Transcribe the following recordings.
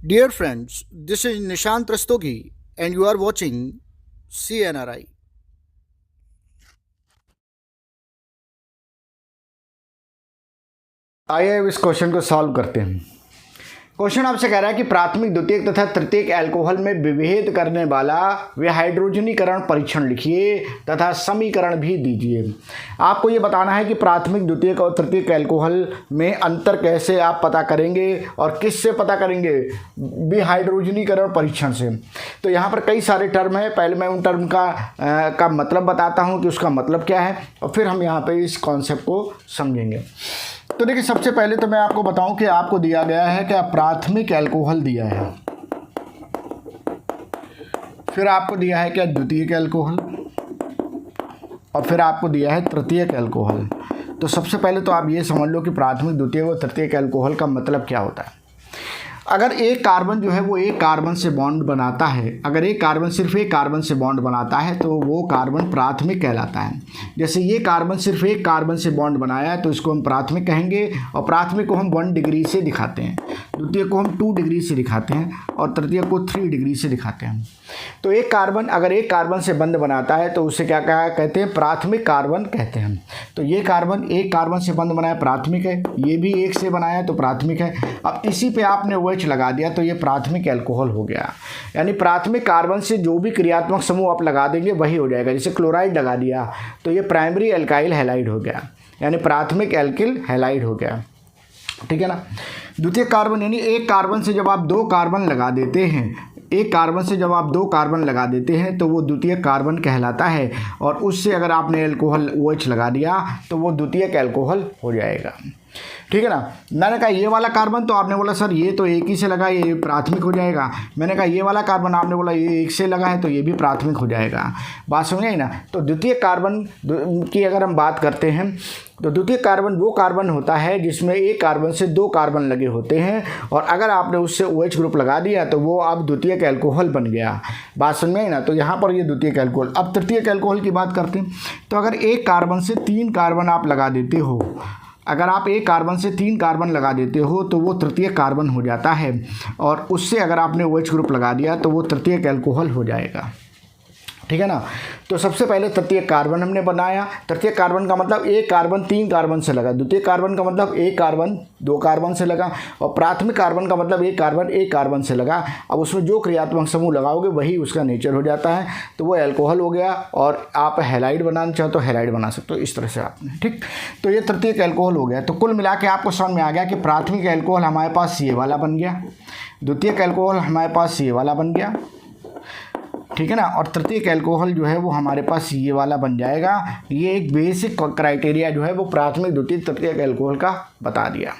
Dear friends, this is Nishant Rastogi and you are watching CNRI. आइए अब इस question को सॉल्व करते हैं। क्वेश्चन आपसे कह रहा है कि प्राथमिक, द्वितीयक तथा तृतीयक अल्कोहल में विभेद करने वाला विहाइड्रोजनीकरण परीक्षण लिखिए तथा समीकरण भी दीजिए। आपको ये बताना है कि प्राथमिक, द्वितीयक और तृतीयक अल्कोहल में अंतर कैसे आप पता करेंगे और किससे पता करेंगे, विहाइड्रोजनीकरण परीक्षण से। तो यहाँ पर कई सारे टर्म हैं। पहले मैं उन टर्म का मतलब बताता हूँ कि उसका मतलब क्या है और फिर हम यहाँ पर इस कॉन्सेप्ट को समझेंगे। तो देखिए, सबसे पहले तो मैं आपको बताऊं कि आपको दिया गया है क्या, प्राथमिक अल्कोहल दिया है, फिर आपको दिया है क्या द्वितीयक अल्कोहल, और फिर आपको दिया है तृतीयक अल्कोहल। तो सबसे पहले तो आप ये समझ लो कि प्राथमिक, द्वितीयक और तृतीयक अल्कोहल का मतलब क्या होता है। अगर एक कार्बन जो है वो एक कार्बन से बॉन्ड बनाता है, अगर एक कार्बन सिर्फ एक कार्बन से बॉन्ड बनाता है तो वो कार्बन प्राथमिक कहलाता है। जैसे ये कार्बन सिर्फ एक कार्बन से बॉन्ड बनाया है तो इसको हम प्राथमिक कहेंगे, और प्राथमिक को हम 1 डिग्री से दिखाते हैं, द्वितीय को हम 2 डिग्री से दिखाते हैं, और तृतीय को 3 डिग्री से दिखाते हैं। तो एक कार्बन अगर एक कार्बन से बंध बनाता है तो उसे क्या कहते हैं, प्राथमिक कार्बन कहते हैं। तो ये कार्बन एक कार्बन से बंध बनाया, प्राथमिक है, ये भी एक से बनाया तो प्राथमिक है। अब इसी पे आपने OH लगा दिया तो ये प्राथमिक अल्कोहल हो गया। यानी प्राथमिक कार्बन से जो भी क्रियात्मक समूह आप लगा देंगे वही हो जाएगा। जैसे क्लोराइड लगा दिया तो ये प्राइमरी एल्काइल हैलाइड हो गया, यानी प्राथमिक एल्किल हैलाइड हो गया, ठीक है ना। द्वितीय कार्बन, यानी एक कार्बन से जब आप 2 कार्बन लगा देते हैं, एक कार्बन से जब आप 2 कार्बन लगा देते हैं तो वो द्वितीयक कार्बन कहलाता है, और उससे अगर आपने अल्कोहल OH लगा दिया तो वो द्वितीयक अल्कोहल हो जाएगा, ठीक है ना। मैंने कहा ये वाला कार्बन, तो आपने बोला सर ये तो एक ही से लगा, ये प्राथमिक हो जाएगा। मैंने कहा ये वाला कार्बन, आपने बोला ये एक से लगा है तो ये भी प्राथमिक हो जाएगा। बात समझ आई ना। तो द्वितीय कार्बन की अगर हम बात करते हैं तो द्वितीय कार्बन वो कार्बन होता है जिसमें एक कार्बन से 2 कार्बन लगे होते हैं, और अगर आपने उससे OH ग्रुप लगा दिया तो वो अब द्वितीयक अल्कोहल बन गया। बात समझ में आई ना। तो यहाँ पर ये द्वितीयक अल्कोहल। अब तृतीयक अल्कोहल की बात करते हैं। तो अगर एक कार्बन से 3 कार्बन आप लगा देते हो, अगर आप एक कार्बन से 3 कार्बन लगा देते हो तो वो तृतीयक कार्बन हो जाता है, और उससे अगर आपने OH ग्रुप लगा दिया तो वो तृतीयक अल्कोहल हो जाएगा, ठीक है ना। तो सबसे पहले तृतीयक कार्बन हमने बनाया। तृतीयक कार्बन का मतलब एक कार्बन 3 कार्बन से लगा, द्वितीय कार्बन का मतलब एक कार्बन 2 कार्बन से लगा, और प्राथमिक कार्बन का मतलब एक कार्बन 1 कार्बन से लगा। अब उसमें जो क्रियात्मक समूह लगाओगे वही उसका नेचर हो जाता है, तो वो अल्कोहल हो गया। और आप हैलाइड बनाना चाहो तो हैलाइड बना सकते हो, इस तरह से आपने, ठीक। तो ये तृतीयक अल्कोहल हो गया। तो कुल मिला के आपको समझ में आ गया कि प्राथमिक अल्कोहल हमारे पास ये वाला बन गया, द्वितीयक अल्कोहल हमारे पास ये वाला बन गया, ठीक है ना, और तृतीयक अल्कोहल जो है वो हमारे पास ये वाला बन जाएगा। ये एक बेसिक क्राइटेरिया जो है वो प्राथमिक, द्वितीयक, तृतीयक अल्कोहल का बता दिया।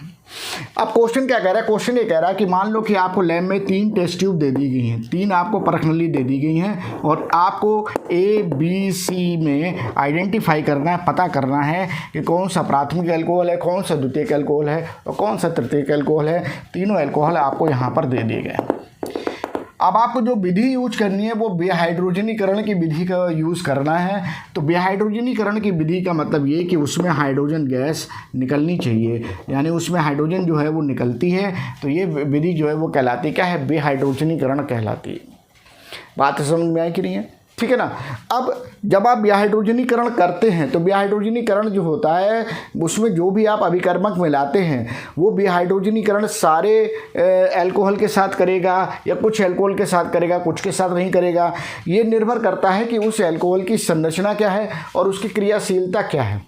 अब क्वेश्चन क्या कह रहा है, क्वेश्चन ये कह रहा है कि मान लो कि आपको लैब में 3 टेस्ट ट्यूब दे दी गई हैं, 3 आपको परखनली दे दी गई हैं, और आपको A, B, C में आइडेंटिफाई करना है, पता करना है कि कौन सा प्राथमिक अल्कोहल है, कौन सा द्वितीयक अल्कोहल है और कौन सा तृतीयक अल्कोहल है। तीनों अल्कोहल आपको यहाँ पर दे दिए गए। अब आपको जो विधि यूज करनी है वो विहाइड्रोजनीकरण की विधि का यूज़ करना है। तो विहाइड्रोजनीकरण की विधि का मतलब ये कि उसमें हाइड्रोजन गैस निकलनी चाहिए, यानी उसमें हाइड्रोजन जो है वो निकलती है। तो ये विधि जो है वो कहलाती क्या है, विहाइड्रोजनीकरण कहलाती है। बात समझ में आई कि नहीं है, ठीक है ना। अब जब आप विहाइड्रोजनीकरण करते हैं तो विहाइड्रोजनीकरण जो होता है उसमें जो भी आप अभिकर्मक मिलाते हैं वो विहाइड्रोजनीकरण सारे अल्कोहल के साथ करेगा या कुछ अल्कोहल के साथ करेगा, कुछ के साथ नहीं करेगा। ये निर्भर करता है कि उस अल्कोहल की संरचना क्या है और उसकी क्रियाशीलता क्या है।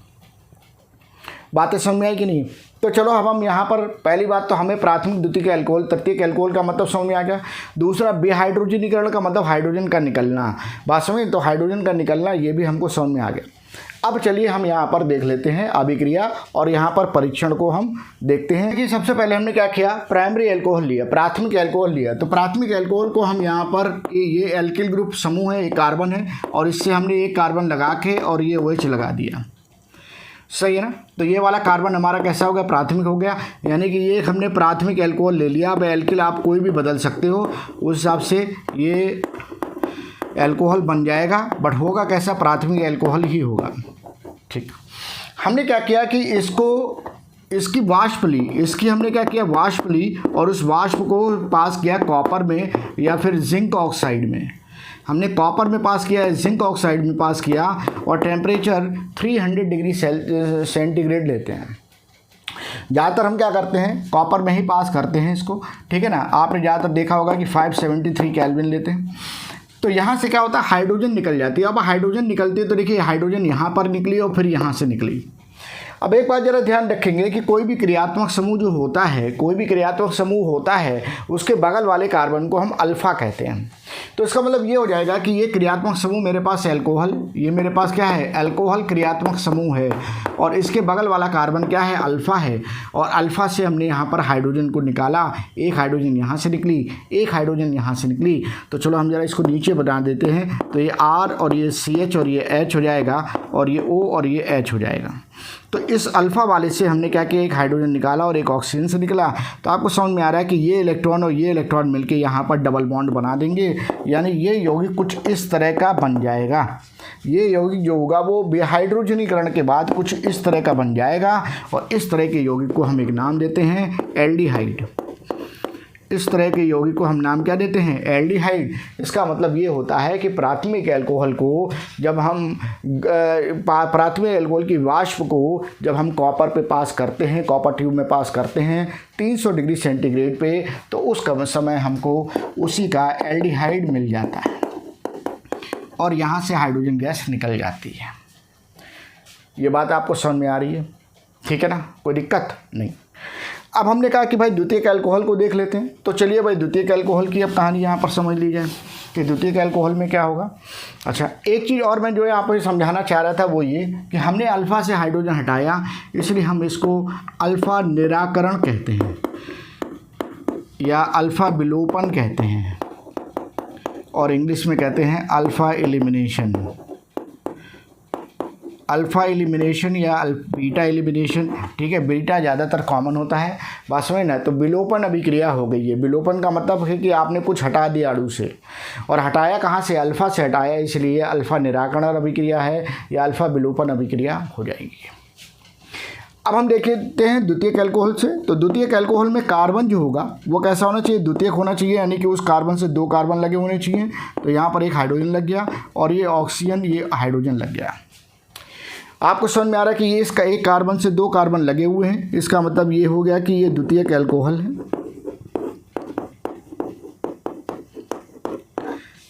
बातें समझ में आई कि नहीं। तो चलो अब हम यहाँ पर पहली बात तो हमें प्राथमिक, द्वितीयक अल्कोहल, तृतीयक अल्कोहल का मतलब समझ में आ गया। दूसरा विहाइड्रोजनीकरण का मतलब हाइड्रोजन का निकलना। बात समझ, तो हाइड्रोजन का निकलना ये भी हमको समझ में आ गया। अब चलिए हम यहाँ पर देख लेते हैं अभिक्रिया और यहाँ पर परीक्षण को हम देखते हैं कि सबसे पहले हमने क्या किया, प्राइमरी अल्कोहल लिया, प्राथमिक अल्कोहल लिया। तो प्राथमिक अल्कोहल को हम यहाँ पर ये एल्किल ग्रुप समूह है, एक कार्बन है, और इससे हमने एक कार्बन लगा के और ये OH लगा दिया, सही है ना। तो ये वाला कार्बन हमारा कैसा हो गया, प्राथमिक हो गया, यानी कि ये हमने प्राथमिक अल्कोहल ले लिया। अब एल्किल आप कोई भी बदल सकते हो, उस हिसाब से ये अल्कोहल बन जाएगा, बट होगा कैसा, प्राथमिक अल्कोहल ही होगा, ठीक। हमने क्या किया कि इसको इसकी वाष्प ली, इसकी हमने क्या किया, वाष्प ली और उस वाष्प को पास किया कॉपर में या फिर जिंक ऑक्साइड में। हमने कॉपर में पास किया, जिंक ऑक्साइड में पास किया और टेम्परेचर 300 डिग्री सेंटीग्रेड लेते हैं। ज़्यादातर हम क्या करते हैं, कॉपर में ही पास करते हैं इसको, ठीक है ना। आपने ज़्यादातर देखा होगा कि 573 केल्विन लेते हैं। तो यहाँ से क्या होता है, हाइड्रोजन निकल जाती है। अब हाइड्रोजन निकलती है तो देखिए हाइड्रोजन यहाँ पर निकली और फिर यहाँ से निकली। अब एक बात ज़रा ध्यान रखेंगे कि कोई भी क्रियात्मक समूह जो होता है, कोई भी क्रियात्मक समूह होता है, उसके बगल वाले कार्बन को हम अल्फ़ा कहते हैं। तो इसका मतलब ये हो जाएगा कि ये क्रियात्मक समूह मेरे पास एल्कोहल, ये मेरे पास क्या है, एल्कोहल क्रियात्मक समूह है और इसके बगल वाला कार्बन क्या है, अल्फ़ा है। और अल्फ़ा से हमने यहाँ पर हाइड्रोजन को निकाला, एक हाइड्रोजन यहाँ से निकली, एक हाइड्रोजन यहाँ से निकली। तो चलो हम ज़रा इसको नीचे बना देते हैं। तो ये R और ये CH और ये H हो जाएगा और ये O और ये H हो जाएगा। तो इस अल्फ़ा वाले से हमने क्या किया, एक हाइड्रोजन निकाला और एक ऑक्सीजन से निकला। तो आपको समझ में आ रहा है कि ये इलेक्ट्रॉन और ये इलेक्ट्रॉन मिलके यहाँ पर डबल बॉन्ड बना देंगे, यानी ये यौगिक कुछ इस तरह का बन जाएगा। ये यौगिक जो होगा वो हाइड्रोजनीकरण के बाद कुछ इस तरह का बन जाएगा और इस तरह के यौगिक को हम एक नाम देते हैं एल्डिहाइड। इस तरह के यौगिक को हम नाम क्या देते हैं, एल्डिहाइड। इसका मतलब ये होता है कि प्राथमिक अल्कोहल को जब हम प्राथमिक अल्कोहल की वाष्प को जब हम कॉपर पे पास करते हैं, कॉपर ट्यूब में पास करते हैं 300 डिग्री सेंटीग्रेड पे, तो उस समय हमको उसी का एल्डिहाइड मिल जाता है और यहाँ से हाइड्रोजन गैस निकल जाती है। ये बात आपको समझ में आ रही है, ठीक है ना, कोई दिक्कत नहीं। अब हमने कहा कि भाई द्वितीयक अल्कोहल को देख लेते हैं। तो चलिए भाई द्वितीयक अल्कोहल की अब कहानी यहाँ पर समझ ली जाए कि द्वितीयक अल्कोहल में क्या होगा। अच्छा, एक चीज़ और मैं जो है आपको समझाना चाह रहा था वो ये कि हमने अल्फ़ा से हाइड्रोजन हटाया, इसलिए हम इसको अल्फ़ा निराकरण कहते हैं या अल्फ़ा विलोपन कहते हैं और इंग्लिश में कहते हैं अल्फ़ा एलिमिनेशन। अल्फ़ा एलिमिनेशन या बीटा एलिमिनेशन, ठीक है। बीटा ज़्यादातर कॉमन होता है, बात समझ ना। तो विलोपन अभिक्रिया हो गई है। विलोपन का मतलब है कि आपने कुछ हटा दिया अणु से, और हटाया कहाँ से, अल्फ़ा से हटाया, इसलिए अल्फ़ा निराकरण अभिक्रिया है या अल्फ़ा विलोपन अभिक्रिया हो जाएगी। अब हम देख लेते हैं द्वितीयक अल्कोहल से। तो द्वितीयक अल्कोहल में कार्बन जो होगा वो कैसा होना चाहिए, द्वितीयक होना चाहिए, यानी कि उस कार्बन से 2 कार्बन लगे होने चाहिए। तो यहाँ पर एक हाइड्रोजन लग गया और ये ऑक्सीजन, ये हाइड्रोजन लग गया। आपको समझ में आ रहा है कि ये इसका एक कार्बन से 2 कार्बन लगे हुए हैं, इसका मतलब ये हो गया कि ये द्वितीयक अल्कोहल है।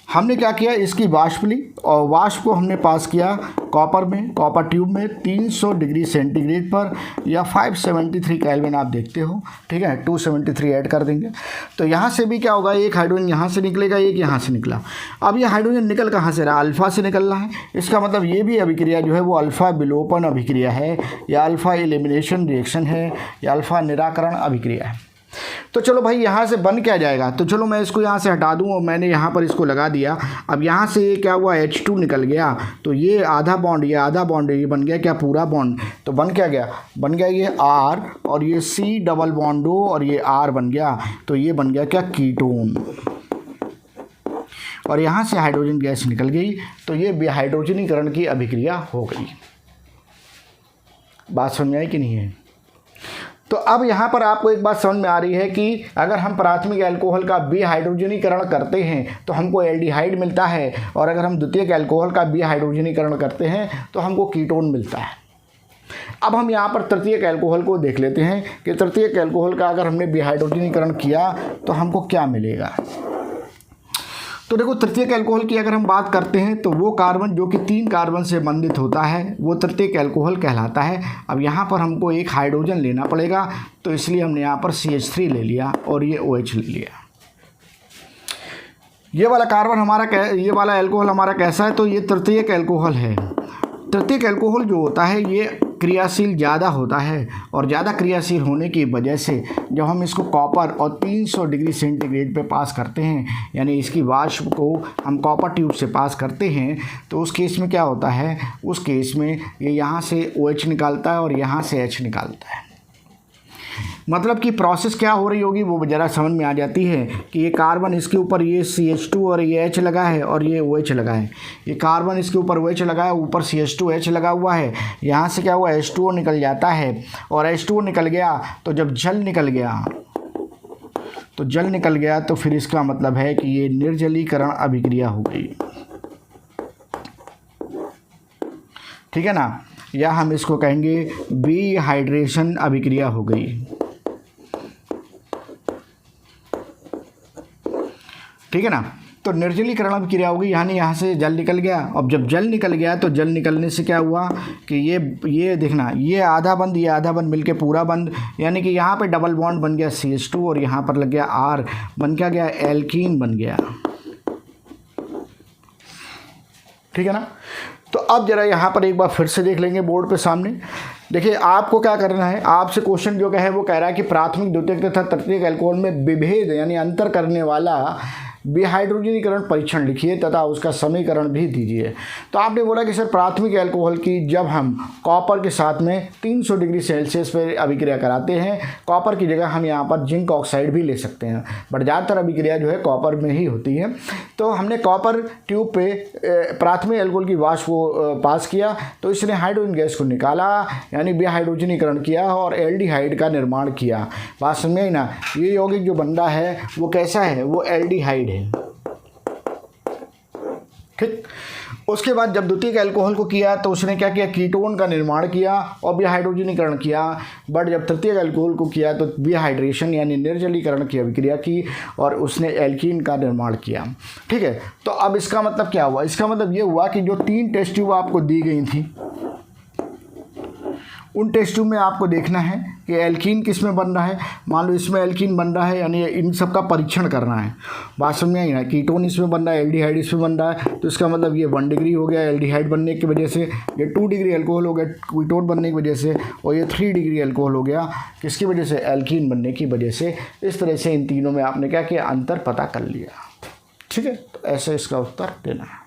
हमने क्या किया, इसकी वाष्प ली और वाष्प को हमने पास किया कॉपर में, कॉपर ट्यूब में 300 डिग्री सेंटीग्रेड पर या 573 केल्विन आप देखते हो, ठीक है। 273 ऐड कर देंगे। तो यहाँ से भी क्या होगा, एक हाइड्रोजन यहाँ से निकलेगा, एक यहाँ से निकला। अब ये हाइड्रोजन निकल कहाँ से रहा, अल्फ़ा से निकल रहा है। इसका मतलब ये भी अभिक्रिया जो है वो अल्फ़ा विलोपन अभिक्रिया है या अल्फ़ा एलिमिनेशन रिएक्शन है या अल्फ़ा निराकरण अभिक्रिया है। तो चलो भाई यहाँ से बन क्या जाएगा, तो चलो मैं इसको यहाँ से हटा दूँ और मैंने यहाँ पर इसको लगा दिया। अब यहाँ से ये क्या हुआ, H2 निकल गया। तो ये आधा बॉन्ड, ये आधा बॉन्ड, ये बन गया क्या, पूरा बॉन्ड। तो बन क्या गया, बन गया ये R और ये C डबल बॉन्ड O और ये R बन गया। तो ये बन गया क्या, कीटोन। और यहाँ से हाइड्रोजन गैस निकल गई, तो ये हाइड्रोजनीकरण की अभिक्रिया हो गई। बात समझ में आई कि नहीं है। तो अब यहाँ पर आपको एक बात समझ में आ रही है कि अगर हम प्राथमिक अल्कोहल का विहाइड्रोजनीकरण करते हैं तो हमको एल्डिहाइड मिलता है, और अगर हम द्वितीयक अल्कोहल का विहाइड्रोजनीकरण करते हैं तो हमको कीटोन मिलता है। अब हम यहाँ पर तृतीयक अल्कोहल को देख लेते हैं कि तृतीयक अल्कोहल का अगर हमने विहाइड्रोजनीकरण किया तो हमको क्या मिलेगा। तो देखो, तृतीयक अल्कोहल की अगर हम बात करते हैं तो वो कार्बन जो कि 3 कार्बन से बंधित होता है वो तृतीयक अल्कोहल कहलाता है। अब यहाँ पर हमको एक हाइड्रोजन लेना पड़ेगा, तो इसलिए हमने यहाँ पर CH3 ले लिया और ये OH ले लिया। ये वाला कार्बन हमारा, ये वाला अल्कोहल हमारा कैसा है, तो ये तृतीयक अल्कोहल है। तृतीयक अल्कोहल जो होता है ये क्रियाशील ज़्यादा होता है, और ज़्यादा क्रियाशील होने की वजह से जब हम इसको कॉपर और 300 डिग्री सेंटीग्रेड पे पास करते हैं, यानी इसकी वाष्प को हम कॉपर ट्यूब से पास करते हैं, तो उस केस में क्या होता है, उस केस में ये यहाँ से OH निकालता है और यहाँ से H निकालता है। मतलब कि प्रोसेस क्या हो रही होगी वो ज़रा समझ में आ जाती है कि ये कार्बन इसके ऊपर ये CH2 और ये H लगा है और ये OH लगा है। ये कार्बन इसके ऊपर OH लगा है, ऊपर CH2 H लगा हुआ है। यहाँ से क्या हुआ, H2O निकल जाता है और H2O निकल गया तो जब जल निकल गया तो फिर इसका मतलब है कि ये निर्जलीकरण अभिक्रिया हो गई। ठीक है ना, या हम इसको कहेंगे डिहाइड्रेशन अभिक्रिया हो गई। ठीक है ना, तो निर्जलीकरण अभिक्रिया होगी, यानी यहाँ से जल निकल गया। अब जब जल निकल गया तो जल निकलने से क्या हुआ कि ये देखना, ये आधा बंद मिलके पूरा बंद, यानी कि यहाँ पे डबल बॉन्ड बन गया CH2 और यहाँ पर लग गया R, बन क्या गया, एल्कीन बन गया। ठीक है ना, तो अब जरा यहाँ पर एक बार फिर से देख लेंगे बोर्ड पे सामने। देखिए आपको क्या करना है, आपसे क्वेश्चन जो है वो कह रहा है कि प्राथमिक, द्वितीयक तथा तृतीयक अल्कोहल में विभेद यानी अंतर करने वाला विहाइड्रोजनीकरण परीक्षण लिखिए तथा उसका समीकरण भी दीजिए। तो आपने बोला कि सर प्राथमिक अल्कोहल की जब हम कॉपर के साथ में 300 डिग्री सेल्सियस पर अभिक्रिया कराते हैं, कॉपर की जगह हम यहाँ पर जिंक ऑक्साइड भी ले सकते हैं, बट ज़्यादातर अभिक्रिया जो है कॉपर में ही होती है। तो हमने कॉपर ट्यूब पे प्राथमिक अल्कोहल की वाष्प को पास किया तो इसने हाइड्रोजन गैस को निकाला, यानी विहाइड्रोजनीकरण किया और एल्डिहाइड का निर्माण किया। बात समझ आई ना, ये यौगिक जो बन रहा है वो कैसा है, वो एल्डिहाइड है। ठीक, उसके बाद जब द्वितीयक अल्कोहल को किया तो उसने क्या किया, कीटोन का निर्माण किया और विहाइड्रोजनीकरण किया। बट जब तृतीयक अल्कोहल को किया तो विहाइड्रेशन यानी निर्जलीकरण की अभिक्रिया की और उसने एल्कीन का निर्माण किया। ठीक है, तो अब इसका मतलब क्या हुआ, इसका मतलब ये हुआ कि जो 3 टेस्ट ट्यूब आपको दी गई थी उन टेस्ट ट्यूब में आपको देखना है कि एल्कीन किस में बन रहा है। मान लो इसमें एल्कीन बन रहा है, यानी इन सब का परीक्षण करना है। बात समझ में आई ना, कीटोन इसमें बन रहा है, एल्डिहाइड इसमें बन रहा है, तो इसका मतलब ये 1 डिग्री हो गया एल्डिहाइड बनने की वजह से, ये 2 डिग्री अल्कोहल हो गया कीटोन बनने की वजह से, और ये 3 डिग्री अल्कोहल हो गया किसकी वजह से, एल्कीन बनने की वजह से। इस तरह से इन तीनों में आपने क्या किया, अंतर पता कर लिया। ठीक है, तो ऐसे इसका उत्तर देना है।